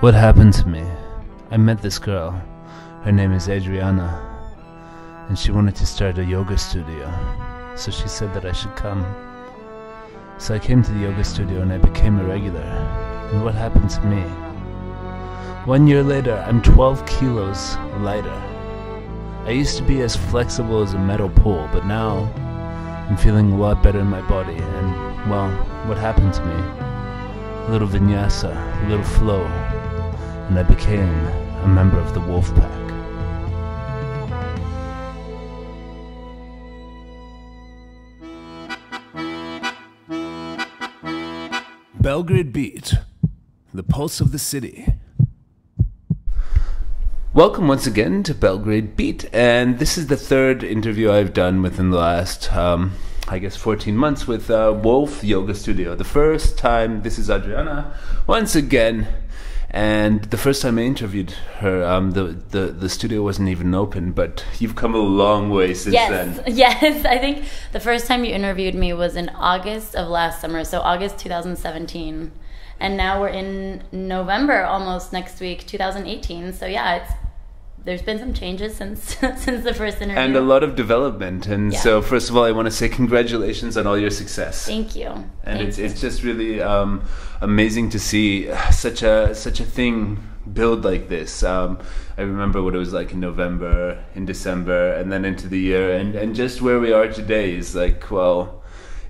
What happened to me? I met this girl. Her name is Adriana, and she wanted to start a yoga studio. So she said that I should come. So I came to the yoga studio and I became a regular. And what happened to me? 1 year later, I'm 12 kilos lighter. I used to be as flexible as a metal pole, but now I'm feeling a lot better in my body. And, well, what happened to me? A little vinyasa, a little flow, and I became a member of the wolf pack. Belgrade Beat, the pulse of the city. Welcome once again to Belgrade Beat, and this is the third interview I've done within the last, 14 months with Wolf Yoga Studio. The first time, this is Adriana, once again, and the first time I interviewed her, the studio wasn't even open, but you've come a long way since then. Yes, I think the first time you interviewed me was in August of last summer, so August 2017. And now we're in November, almost next week, 2018. So yeah, there's been some changes since the first interview. And a lot of development. And yeah. So first of all, I want to say congratulations on all your success. Thank you. And it's just really amazing to see such a thing build like this. I remember what it was like in November, in December, and then into the year. And just where we are today is like, well,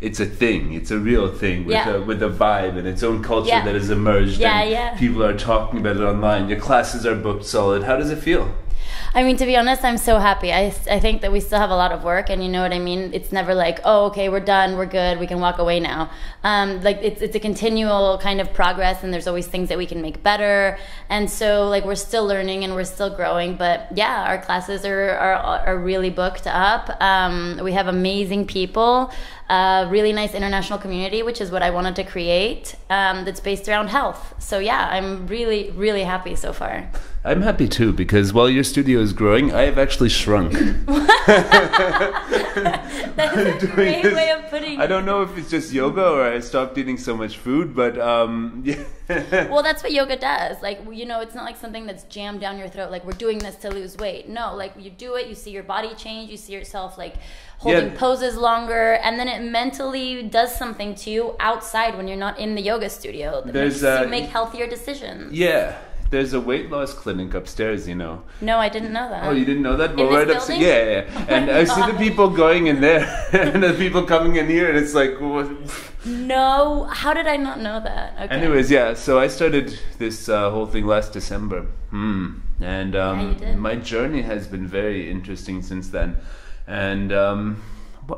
it's a thing. It's a real thing with a vibe and its own culture that has emerged. And people are talking about it online. Your classes are booked solid. How does it feel? I mean, to be honest, I'm so happy. I think that we still have a lot of work, and you know what I mean? It's never like, oh, okay, we're done, we're good, we can walk away now. Like, it's a continual kind of progress, and there's always things that we can make better. And so, like, we're still learning and we're still growing. But yeah, our classes are really booked up. We have amazing people, really nice international community, which is what I wanted to create, that's based around health. So yeah, I'm really, really happy so far. I'm happy too, because while your studio is growing, I have actually shrunk. That's a great way of putting it. I don't know if it's just yoga or I stopped eating so much food, but yeah. Well, that's what yoga does. Like, you know, it's not like something that's jammed down your throat, like we're doing this to lose weight. No, like you do it, you see your body change, you see yourself like holding poses longer, and then it mentally does something to you outside when you're not in the yoga studio. That makes you make healthier decisions. Yeah. There's a weight loss clinic upstairs, you know. No, I didn't know that. Oh, you didn't know that? Well, right upstairs. Yeah. And I see the people going in there and the people coming in here, and it's like, what? No, how did I not know that? Okay. Anyways, yeah, so I started this whole thing last December. And you did. My journey has been very interesting since then. And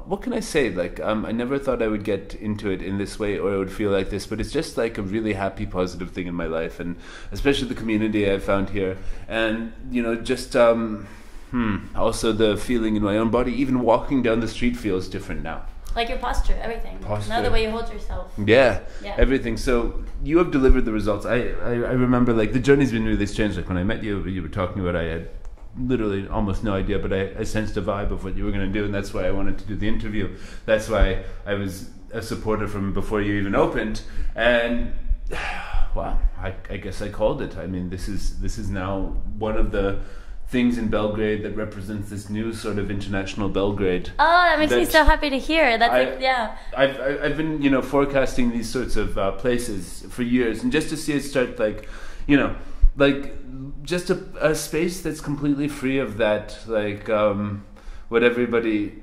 what can I say? Like, I never thought I would get into it in this way or it would feel like this, but it's just like a really happy, positive thing in my life, and especially the community I found here. And, you know, just also the feeling in my own body, even walking down the street feels different now. Like your posture, everything. Now the way you hold yourself. Yeah, everything. So you have delivered the results. I remember, like, the journey's been really strange. Like, when I met you, you were talking about I had literally almost no idea, but I sensed a vibe of what you were going to do, and that's why I wanted to do the interview. That's why I was a supporter from before you even opened. And wow, I guess I called it. I mean, this is now one of the things in Belgrade that represents this new sort of international Belgrade. Oh, that makes me so happy to hear. I've been, you know, forecasting these sorts of places for years, and just to see it start, like, you know, like just a space that's completely free of that, like what everybody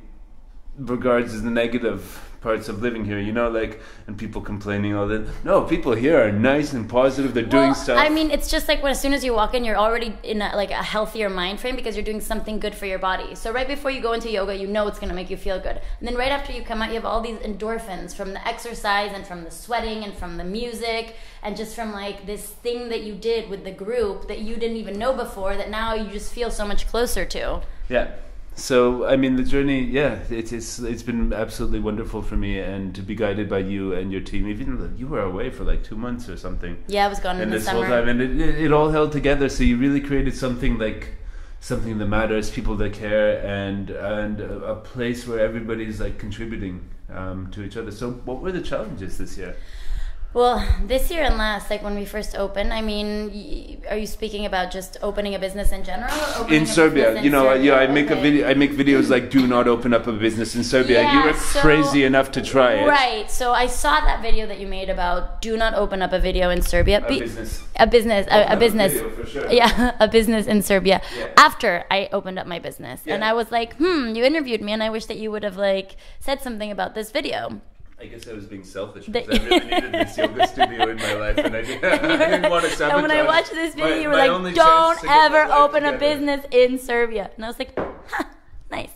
regards as the negative parts of living here, you know, like, and people complaining all that. No, people here are nice and positive. They're doing stuff. I mean, it's just like as soon as you walk in, you're already in a healthier mind frame because you're doing something good for your body. So right before you go into yoga, you know it's going to make you feel good. And then right after you come out, you have all these endorphins from the exercise and from the sweating and from the music and just from like this thing that you did with the group that you didn't even know before that now you just feel so much closer to. Yeah. So, I mean, the journey, it's been absolutely wonderful for me, and to be guided by you and your team. Even though you were away for like 2 months or something. Yeah, I was gone in the summer. Whole time, and it all held together. So you really created something that matters, people that care, and a place where everybody's like contributing to each other. So, what were the challenges this year? Well, this year and last, like when we first opened, I mean, are you speaking about just opening a business in general? Or opening In Serbia, in you know, Serbia? yeah, I make I make videos like "Do not open up a business in Serbia." Yeah, You were so- crazy enough to try it. Right. So I saw that video that you made about do not open up a video in Serbia. A business. A business. A business. Video, for sure. Yeah, a business in Serbia. Yeah. After I opened up my business, and Yeah. I was like, you interviewed me, and I wish that you would have like said something about this video. I guess I was being selfish because I really needed this yoga studio in my life, and I didn't want to sabotage. And when I watched this video, you were my like, only chance "Don't to get my ever life open a together." business in Serbia." And I was like, nice.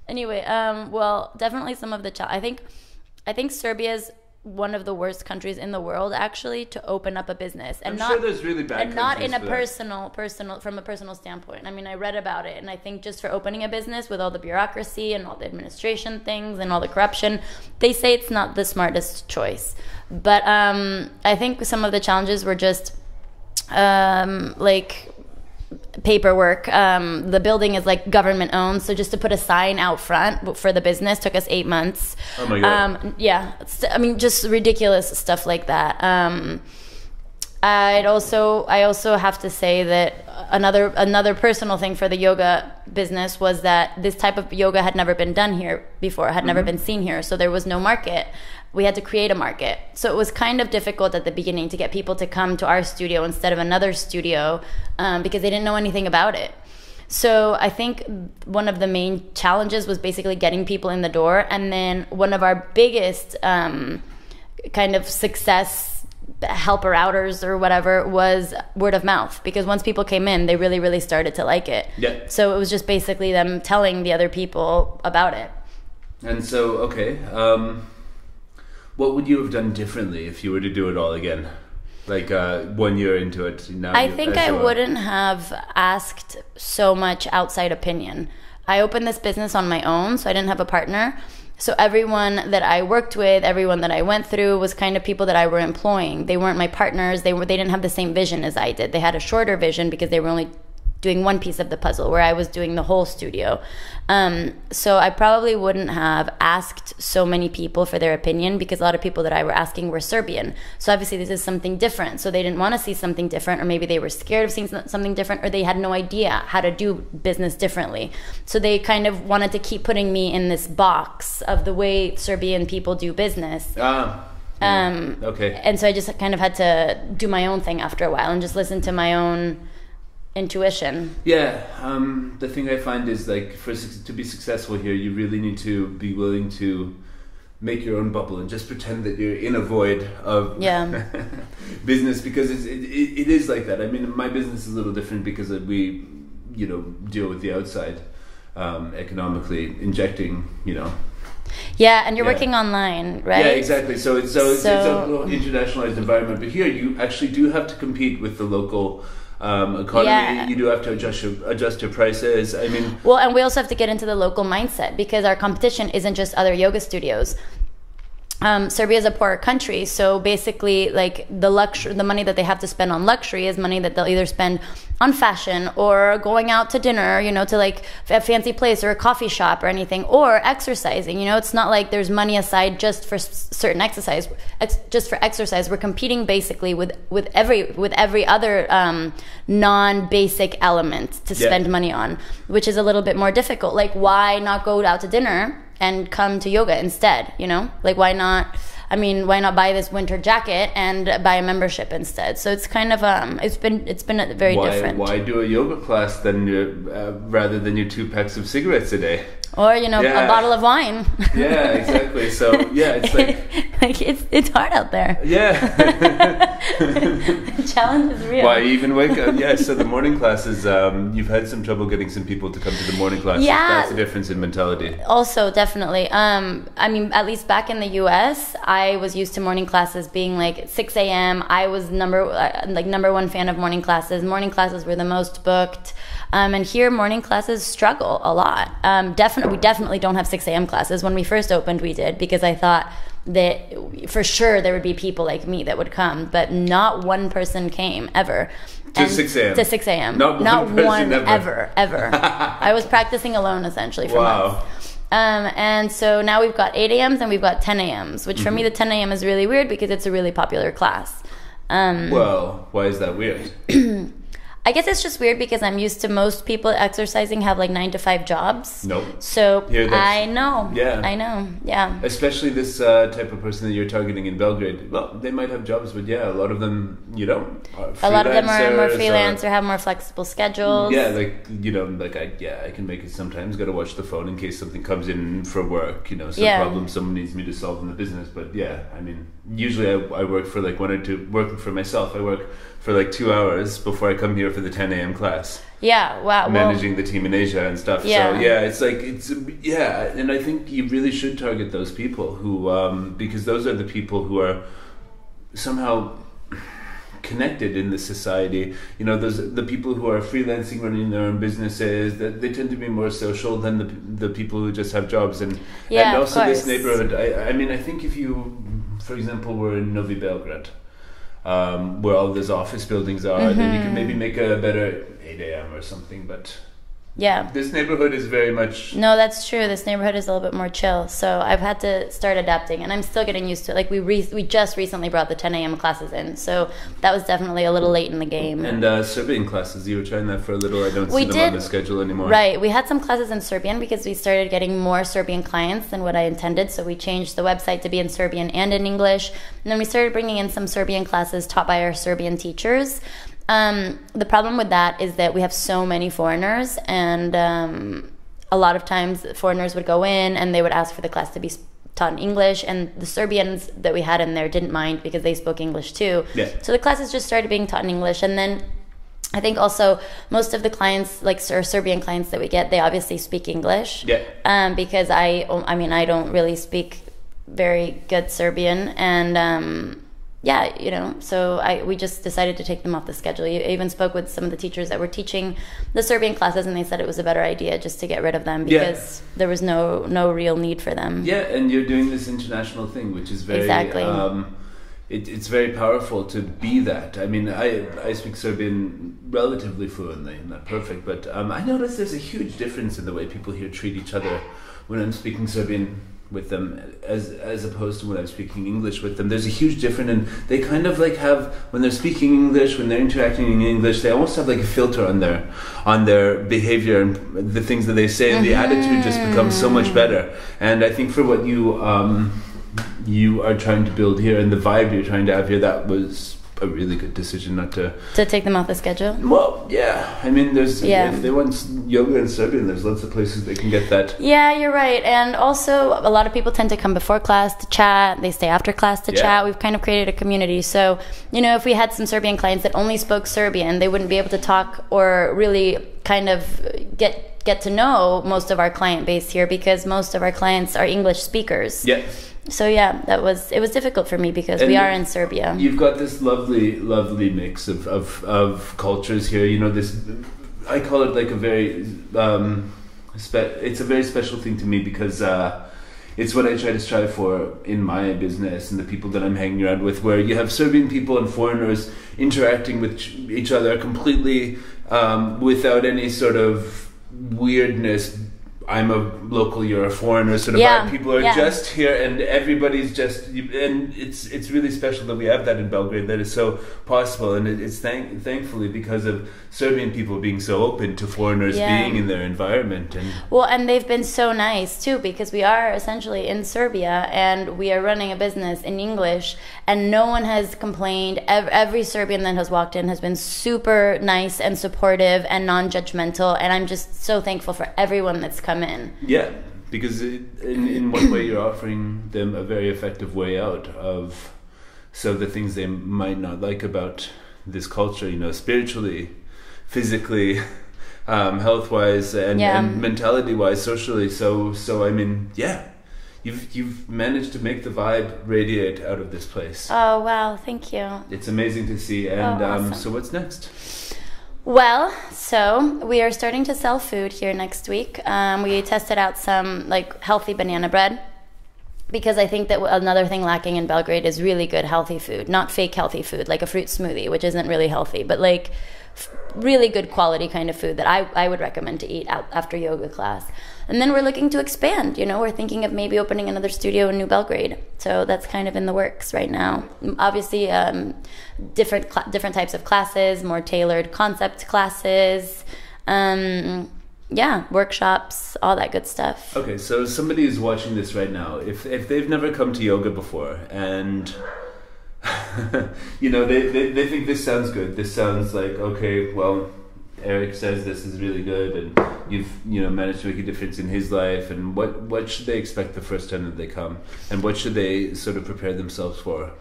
Anyway, well, definitely some of the I think Serbia's one of the worst countries in the world actually to open up a business, and I'm sure there's really bad and not in a countries for that. personal from a personal standpoint. I mean, I read about it, and I think just for opening a business with all the bureaucracy and all the administration things and all the corruption, they say it's not the smartest choice. But I think some of the challenges were just like paperwork. The building is like government owned, so just to put a sign out front for the business took us 8 months. Oh my God. Yeah, I mean, just ridiculous stuff like that. I also have to say that another personal thing for the yoga business was that this type of yoga had never been done here before, had never been seen here, so there was no market. We had to create a market. So it was kind of difficult at the beginning to get people to come to our studio instead of another studio because they didn't know anything about it. So I think one of the main challenges was basically getting people in the door. And then one of our biggest kind of success helper outers or whatever was word of mouth, because once people came in, they really, really started to like it. Yeah. So it was just basically them telling the other people about it. And so, okay, what would you have done differently if you were to do it all again? Like 1 year into it now. I think I wouldn't have asked so much outside opinion. I opened this business on my own, so I didn't have a partner. So everyone that I worked with, everyone that I went through was kind of people that I were employing. They weren't my partners. They didn't have the same vision as I did. They had a shorter vision because they were only doing one piece of the puzzle, where I was doing the whole studio. So I probably wouldn't have asked so many people for their opinion, because a lot of people that I were asking were Serbian. So obviously this is something different. So they didn't want to see something different, or maybe they were scared of seeing something different, or they had no idea how to do business differently. So they kind of wanted to keep putting me in this box of the way Serbian people do business. Okay. And so I just kind of had to do my own thing after a while and just listen to my own intuition. Yeah, the thing I find is, like, to be successful here, you really need to be willing to make your own bubble and just pretend that you're in a void of business, because it is like that. I mean, my business is a little different because we, deal with the outside economically injecting, Yeah, and you're working online, right? Yeah, exactly. So it's a little internationalized environment, but here you actually do have to compete with the local economy. Yeah. You do have to adjust your prices. I mean, well, and we also have to get into the local mindset, because our competition isn't just other yoga studios. Serbia is a poorer country, so basically, like, the money that they have to spend on luxury is money that they'll either spend on fashion or going out to dinner, to like a fancy place or a coffee shop or anything, or exercising. It's not like there's money aside just for certain exercise, just for exercise. We're competing basically with every other non-basic element to spend money on, which is a little bit more difficult. Like, why not go out to dinner and come to yoga instead? Like, why not buy this winter jacket and buy a membership instead? So it's kind of it's been very different. Why do a yoga class rather than your 2 packs of cigarettes a day? Or a bottle of wine. Yeah, exactly. So yeah, it's like it's hard out there. Yeah. The challenge is real. Why even wake up? Yeah. So the morning classes, you've had some trouble getting some people to come to the morning classes. Yeah. That's the difference in mentality. Also, definitely. At least back in the U.S., I was used to morning classes being like 6 a.m. I was number one fan of morning classes. Morning classes were the most booked. And here, morning classes struggle a lot. We definitely don't have 6 a.m. classes. When we first opened, we did, because I thought that for sure there would be people like me that would come, but not one person came ever. To 6 a.m. To 6 a.m. Not one ever. I was practicing alone essentially for months. And so now we've got 8 a.m.s and we've got 10 a.m.s, which for me the 10 a.m. is really weird because it's a really popular class. Well, why is that weird? I guess it's just weird because I'm used to most people exercising have like 9 to 5 jobs. Nope. So Yeah, I know. Yeah. I know. Yeah. Especially this type of person that you're targeting in Belgrade. Well, they might have jobs, but yeah, a lot of them, you know, are A lot of them are more freelance or have more flexible schedules. yeah, like, you know, like I can make it sometimes. Got to watch the phone in case something comes in for work, you know, some problem someone needs me to solve in the business. But yeah, I mean, usually I work for like 1 or 2, working for myself. I work for like 2 hours before I come here for the 10 a.m. class. Yeah, wow. Managing the team in Asia and stuff. Yeah. So yeah, it's like, and I think you really should target those people who, because those are the people who are somehow connected in the society. You know, the people who are freelancing, running their own businesses, that they tend to be more social than the people who just have jobs. And also this neighborhood, I mean, I think if you, for example, were in Novi Belgrade, where all those office buildings are, then you can maybe make a better 8 a.m. or something, but yeah, this neighborhood is very much... No, that's true. This neighborhood is a little bit more chill, so I've had to start adapting, and I'm still getting used to it. Like, we just recently brought the 10 a.m. classes in, so that was definitely a little late in the game. And Serbian classes, you were trying that for a little. I don't see them on the schedule anymore. Right, we had some classes in Serbian because we started getting more Serbian clients than what I intended, so we changed the website to be in Serbian and in English, and then we started bringing in some Serbian classes taught by our Serbian teachers. The problem with that is that we have so many foreigners, and a lot of times foreigners would go in and they would ask for the class to be taught in English, and the Serbians that we had in there didn't mind because they spoke English too. Yeah. So the classes just started being taught in English, and then I think also most of the clients, like Serbian clients that we get, they obviously speak English. Yeah. Because I mean, I don't really speak very good Serbian, and yeah, you know, so we just decided to take them off the schedule. I even spoke with some of the teachers that were teaching the Serbian classes, and they said it was a better idea just to get rid of them because there was no real need for them. Yeah, and you're doing this international thing, which is very... Exactly. It's very powerful to be that. I mean, I speak Serbian relatively fluently, not perfect, but I notice there's a huge difference in the way people here treat each other when I'm speaking Serbian with them as opposed to when I'm speaking English with them. There's a huge difference, and they kind of like have, when they're speaking English, when they're interacting in English, they almost have like a filter on their behavior and the things that they say, and the attitude just becomes so much better. And I think for what you are trying to build here and the vibe you're trying to have here, that was a really good decision not to take them off the schedule. Well, yeah, I mean, if they want yoga in Serbian, there's lots of places they can get that. Yeah, you're right. And also a lot of people tend to come before class to chat, they stay after class to chat. We've kind of created a community, so you know, if we had some Serbian clients that only spoke Serbian, they wouldn't be able to talk or really kind of get to know most of our client base here, because most of our clients are English speakers. Yeah. So yeah, it was difficult for me because we are in Serbia. You've got this lovely mix of cultures here. You know, this, I call it like a very it's a very special thing to me because it's what I try to strive for in my business and the people that I'm hanging around with, where you have Serbian people and foreigners interacting with each other completely without any sort of weirdness. I'm a local, you're a foreigner, sort of vibe. People are just here, and everybody's just, and it's really special that we have that in Belgrade, that is so possible, and it's thankfully because of Serbian people being so open to foreigners being in their environment. And they've been so nice too, because we are essentially in Serbia and we are running a business in English, and no one has complained. Every Serbian that has walked in has been super nice and supportive and non-judgmental, and I'm just so thankful for everyone that's come in. Yeah, because in one way you're offering them a very effective way out of the things they might not like about this culture, you know, spiritually, physically, health-wise, and mentality-wise, socially. So I mean, yeah, you've managed to make the vibe radiate out of this place. Oh wow, thank you. It's amazing to see. And awesome. So what's next? Well, so we are starting to sell food here next week. We tested out some like healthy banana bread. because I think that another thing lacking in Belgrade is really good healthy food, not fake healthy food, like a fruit smoothie, which isn't really healthy, but like really good quality kind of food that I would recommend to eat out after yoga class. And then we're looking to expand, you know, we're thinking of maybe opening another studio in New Belgrade. So that's kind of in the works right now. Obviously, different types of classes, more tailored concept classes, yeah, workshops, all that good stuff. Okay, so somebody is watching this right now. If they've never come to yoga before and you know, they think this sounds good. This sounds like, okay, well, Eric says this is really good, and you've managed to make a difference in his life. And what should they expect the first time that they come, and what should they sort of prepare themselves for?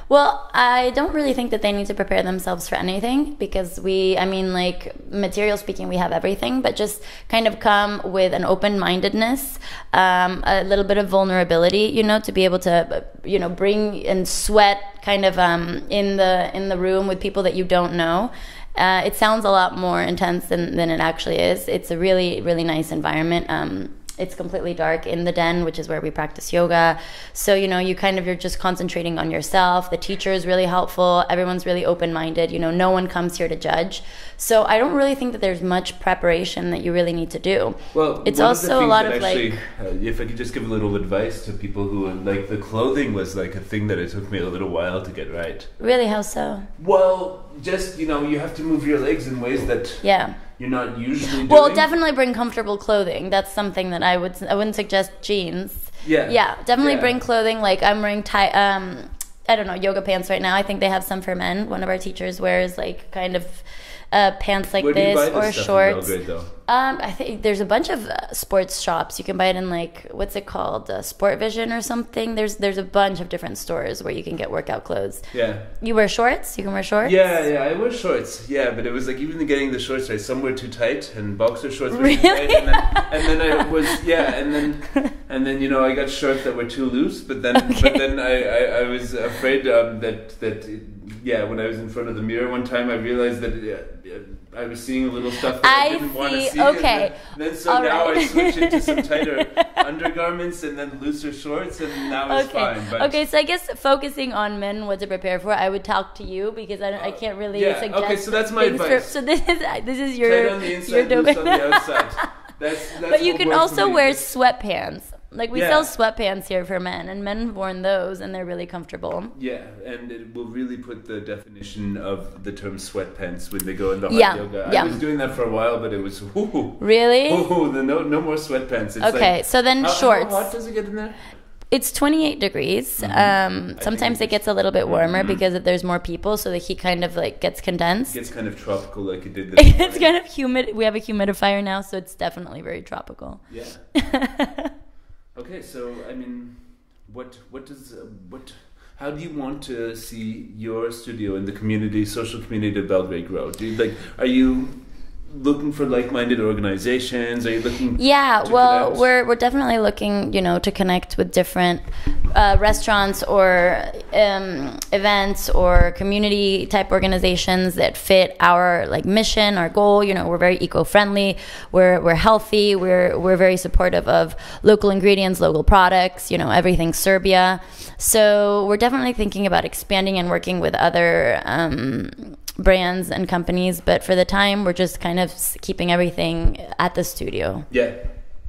Well, I don't really think that they need to prepare themselves for anything, because material speaking, we have everything, but just kind of come with an open-mindedness, a little bit of vulnerability, you know, to be able to, bring and sweat kind of in the room with people that you don't know. It sounds a lot more intense than it actually is. It's a really, really nice environment. It's completely dark in the den, which is where we practice yoga. So, you're just concentrating on yourself. The teacher is really helpful. Everyone's really open-minded. No one comes here to judge. So I don't really think that there's much preparation that you really need to do. Well, it's also a lot of if I could just give a little advice to people who, like, the clothing was like a thing that it took me a little while to get right. Really? How so? Well, just, you have to move your legs in ways that... Yeah. You're not usually doing. Well, definitely bring comfortable clothing. That's something that I wouldn't suggest jeans. Yeah. Yeah, definitely bring clothing. Like I'm wearing yoga pants right now. I think they have some for men. One of our teachers wears like kind of pants like this or shorts. In Belgrade, though? I think there's a bunch of sports shops. You can buy it in what's it called, Sport Vision or something. There's a bunch of different stores where you can get workout clothes. Yeah. You wear shorts? You can wear shorts? Yeah, I wear shorts. Yeah, but it was like even getting the shorts right, some were too tight, and boxer shorts were really? too tight, and then I was and then I got shorts that were too loose, but then I was afraid that when I was in front of the mirror one time, I realized that I was seeing a little stuff that I didn't want to see. Okay. I switched into some tighter undergarments and then looser shorts, and now it's fine. But okay, so I guess focusing on men, what to prepare for, I would talk to you because I can't really suggest. Okay, so that's my advice. So this is your tight on the inside, loose on the outside. That's but you can also wear sweatpants. Like we sell sweatpants here for men, and men have worn those, and they're really comfortable. Yeah, and it will really put the definition of the term sweatpants when they go into hot yoga. I was doing that for a while, but it was really no more sweatpants. It's okay, so then shorts. How hot does it get in there? It's 28 degrees. Mm-hmm. Sometimes it gets a little bit warmer because there's more people, so the heat kind of gets condensed. It gets kind of tropical like it did this morning. It's kind of humid. We have a humidifier now, so it's definitely very tropical. Yeah. Okay, so how do you want to see your studio in the social community of Belgrade grow? Are you looking for like-minded organizations? Are you looking? Yeah, well, we're definitely looking, to connect with different restaurants or events or community type organizations that fit our mission, our goal. We're very eco-friendly. We're healthy. We're very supportive of local ingredients, local products. Everything Serbia. So we're definitely thinking about expanding and working with other brands and companies, but for the time we're just kind of keeping everything at the studio. Yeah.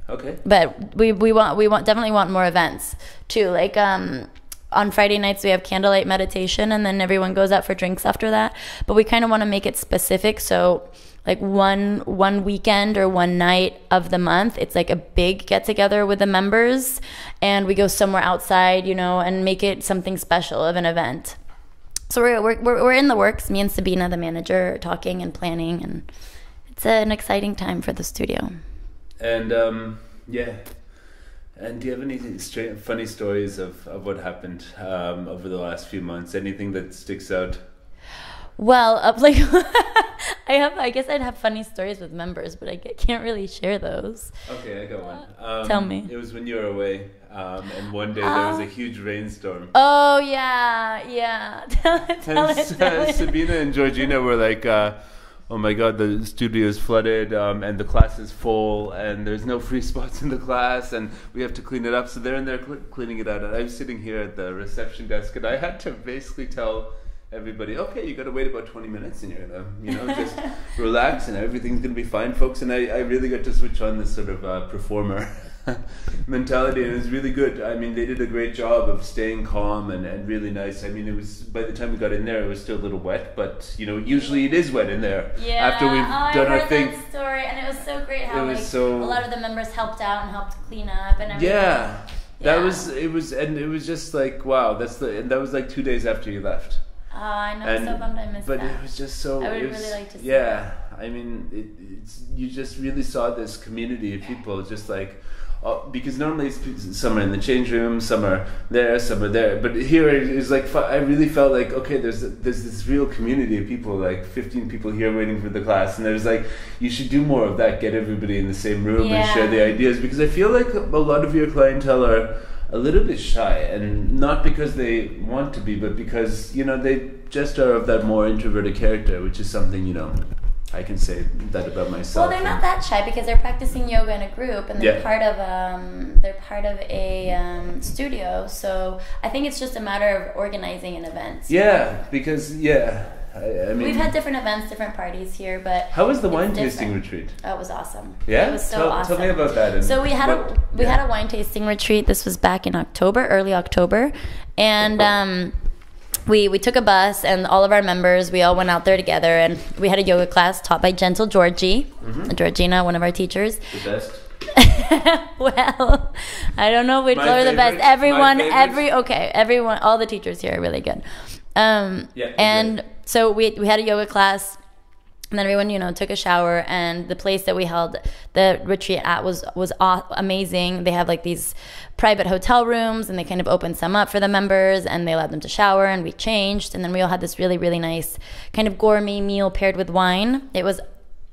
Okay. But we definitely want more events too. Like on Friday nights we have candlelight meditation, and then everyone goes out for drinks after that. But we kind of want to make it specific, so like one weekend or one night of the month, it's like a big get together with the members, and we go somewhere outside, and make it something special of an event. So we're in the works. Me and Sabina, the manager, are talking and planning, and it's an exciting time for the studio. And And do you have any funny stories of what happened over the last few months? Anything that sticks out? Well, I guess I'd have funny stories with members, but I can't really share those. Okay, I got one. Tell me. It was when you were away, and one day there was a huge rainstorm. Oh, yeah. Tell it. Sabina and Georgina were like, oh my god, the studio is flooded, and the class is full, and there's no free spots in the class, and we have to clean it up. So they're in there cleaning it out, and I was sitting here at the reception desk, and I had to basically tell everybody, okay, you got to wait about 20 minutes, and you're gonna, just relax, and everything's gonna be fine, folks. And I really got to switch on this sort of performer mentality, and it was really good. I mean, they did a great job of staying calm and really nice. I mean, it was, by the time we got in there, it was still a little wet, but usually it is wet in there. Yeah, after we've done our thing. I heard that story, and it was so great how a lot of the members helped out and helped clean up and everything. Yeah, it was just like, wow, and that was like 2 days after you left. Oh, I know, I'm so bummed I missed that. But it was just so... I would really like to see that. I mean, you just really saw this community of people just like... because normally some are in the change room, some are there, some are there. But here it is like, I really felt like, okay, there's this real community of people, like 15 people here waiting for the class. And there's like, you should do more of that, get everybody in the same room and share the ideas. Because I feel like a lot of your clientele are a little bit shy, and not because they want to be, but because they just are of that more introverted character, which is something I can say that about myself. Well, they're not that shy because they're practicing yoga in a group, and they're part of a studio. So I think it's just a matter of organizing an event. Yeah, because I mean, we've had different events, different parties here, but how was the wine tasting retreat? Oh, it was awesome. Yeah, it was so awesome. Tell me about that. So we had a wine tasting retreat. This was back in early October, and we took a bus, and all of our members, we all went out there together, and we had a yoga class taught by Gentle Georgie, Georgina, one of our teachers. The best. Well, I don't know if we'd call her the best. Everyone, all the teachers here are really good. So we had a yoga class, and then everyone took a shower, and the place that we held the retreat at was amazing. They have like these private hotel rooms, and they kind of opened some up for the members, and they allowed them to shower, and we changed, and then we all had this really, really nice kind of gourmet meal paired with wine. It was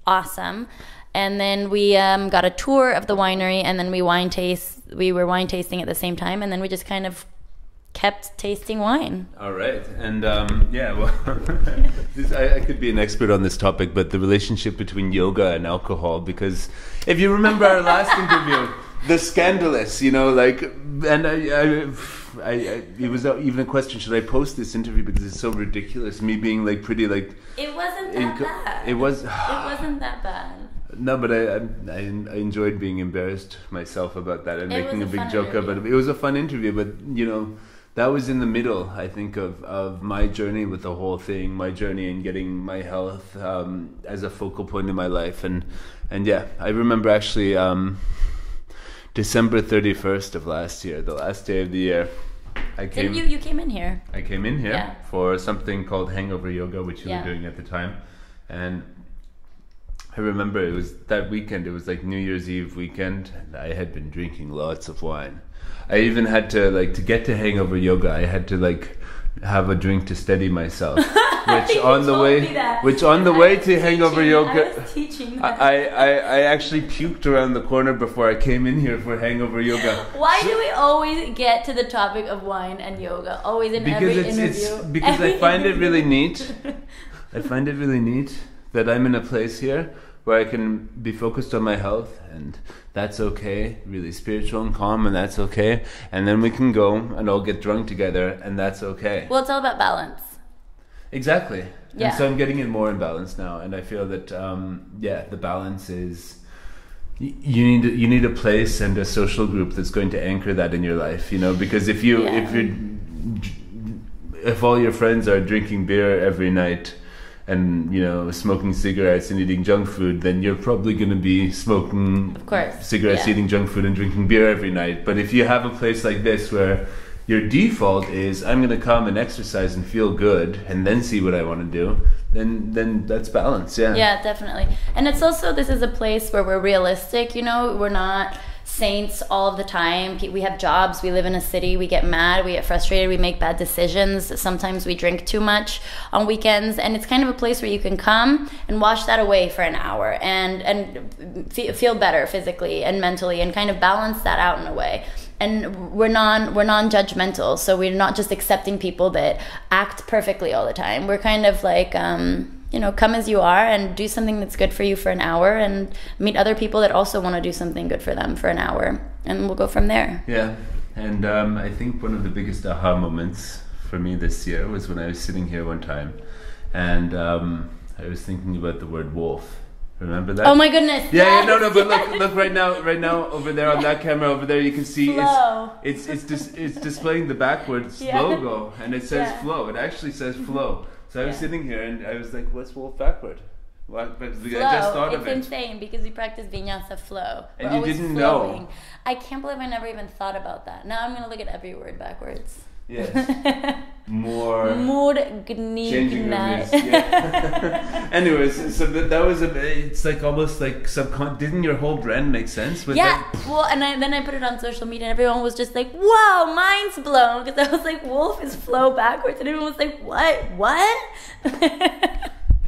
awesome. And then we got a tour of the winery, and then we were wine tasting at the same time, and then we just kind of kept tasting wine. All right. And well, I could be an expert on this topic, but the relationship between yoga and alcohol, because if you remember our last interview, the scandalous, it was even a question, should I post this interview because it's so ridiculous, me being like pretty like... It wasn't that bad. It wasn't that bad. No, but I enjoyed being embarrassed myself about that and making a big joke of it. It was a fun interview, but that was in the middle, I think, of my journey with the whole thing, my journey in getting my health as a focal point in my life. And I remember actually December 31st of last year, the last day of the year, you came in here. I came in here for something called hangover yoga, which you were doing at the time. And I remember it was that weekend, it was like New Year's Eve weekend, and I had been drinking lots of wine. I even had to, to get to hangover yoga, I had to have a drink to steady myself. Which on the way to hangover yoga, I was teaching that. I actually puked around the corner before I came in here for hangover yoga. Why do we always get to the topic of wine and yoga? Always in every interview. Because I find it really neat. I find it really neat that I'm in a place here where I can be focused on my health, and that's okay, really spiritual and calm, and that's okay. And then we can go and all get drunk together, and that's okay. Well, it's all about balance. Exactly. Yeah. And so I'm getting in more in balance now, and I feel that the balance is you need a place and a social group that's going to anchor that in your life, because if all your friends are drinking beer every night and smoking cigarettes and eating junk food, then you're probably going to be smoking cigarettes, eating junk food, and drinking beer every night. But if you have a place like this where your default is, I'm going to come and exercise and feel good and then see what I want to do, then that's balance. Yeah, definitely. And it's also, this is a place where we're realistic, we're not saints all of the time. We have jobs, we live in a city, we get mad, we get frustrated, we make bad decisions. Sometimes we drink too much on weekends, and it's kind of a place where you can come and wash that away for an hour and feel better physically and mentally, and kind of balance that out in a way. And we're non-judgmental, so we're not just accepting people that act perfectly all the time. We're kind of like you know, come as you are and do something that's good for you for an hour, and meet other people that also want to do something good for them for an hour, and we'll go from there. Yeah, and I think one of the biggest aha moments for me this year was when I was sitting here one time, and I was thinking about the word wolf. Remember that? Oh my goodness! Yeah, yes. no, but look right now over there on that camera over there, you can see Flow. it's displaying the backwards logo, and it says flow. It actually says flow. So I was sitting here and I was like, what's wolf backward? What? But Flow. I just thought of it. It's insane because we practice vinyasa flow. And We're you always didn't flowing. know. I can't believe I never even thought about that. Now I'm gonna look at every word backwards. Yes. More changing rhythms. Yeah. Anyways, so that was it's like almost like didn't your whole brand make sense with that? Well, and then I put it on social media and everyone was just like, wow, mind's blown, because I was like, wolf is flow backwards, and everyone was like, what?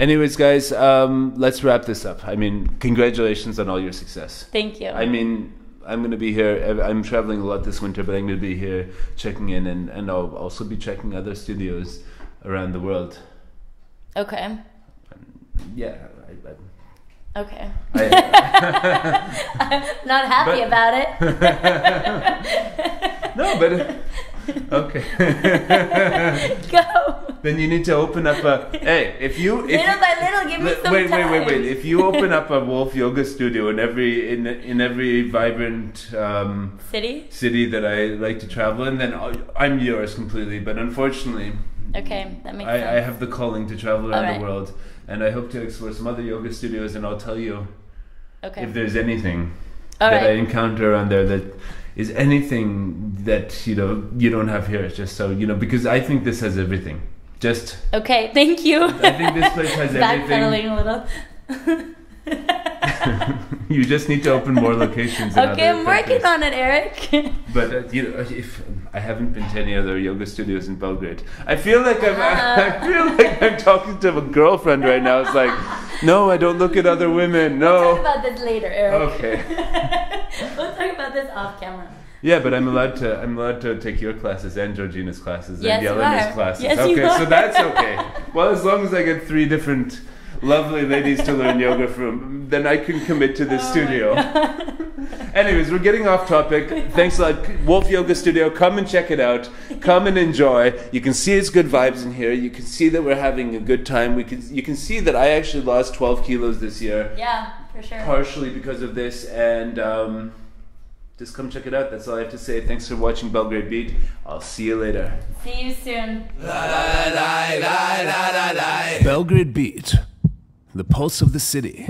Anyways, guys, let's wrap this up. I mean, congratulations on all your success. Thank you. I mean, I'm going to be here. I'm traveling a lot this winter, but I'm going to be here checking in, and I'll also be checking other studios around the world. Okay. Yeah. Okay. I'm not happy about it. No, but okay. Go. Then you need to open up a. Hey, if you little by little, give me some time. Wait. If you open up a wolf yoga studio in every vibrant city that I like to travel in, then I'm yours completely. But unfortunately, okay, that makes I sense. have the calling to travel around the world, and I hope to explore some other yoga studios, and I'll tell you if there's anything that I encounter around there that is anything that you don't have here. Just so you know, because I think this has everything. Just okay, thank you. I think this place has everything. Backpedaling a little. You just need to open more locations. Okay, I'm working on it, Eric. But if I haven't been to any other yoga studios in Belgrade, I feel like I'm talking to a girlfriend right now. It's like, no, I don't look at other women. No. We'll talk about this later, Eric. Okay. We'll talk about this off camera. Yeah, but I'm allowed to take your classes and Georgina's classes and Yelena's classes. Yes, okay, you are. So that's okay. Well, as long as I get 3 different lovely ladies to learn yoga from, then I can commit to this studio. Anyways, we're getting off topic. Thanks a lot. Wolf Yoga Studio, come and check it out. Come and enjoy. You can see it's good vibes in here. You can see that we're having a good time. You can see that I actually lost 12 kilos this year. Yeah, for sure. Partially because of this, and just come check it out. That's all I have to say. Thanks for watching Belgrade Beat. I'll see you later. See you soon. Belgrade Beat, the pulse of the city.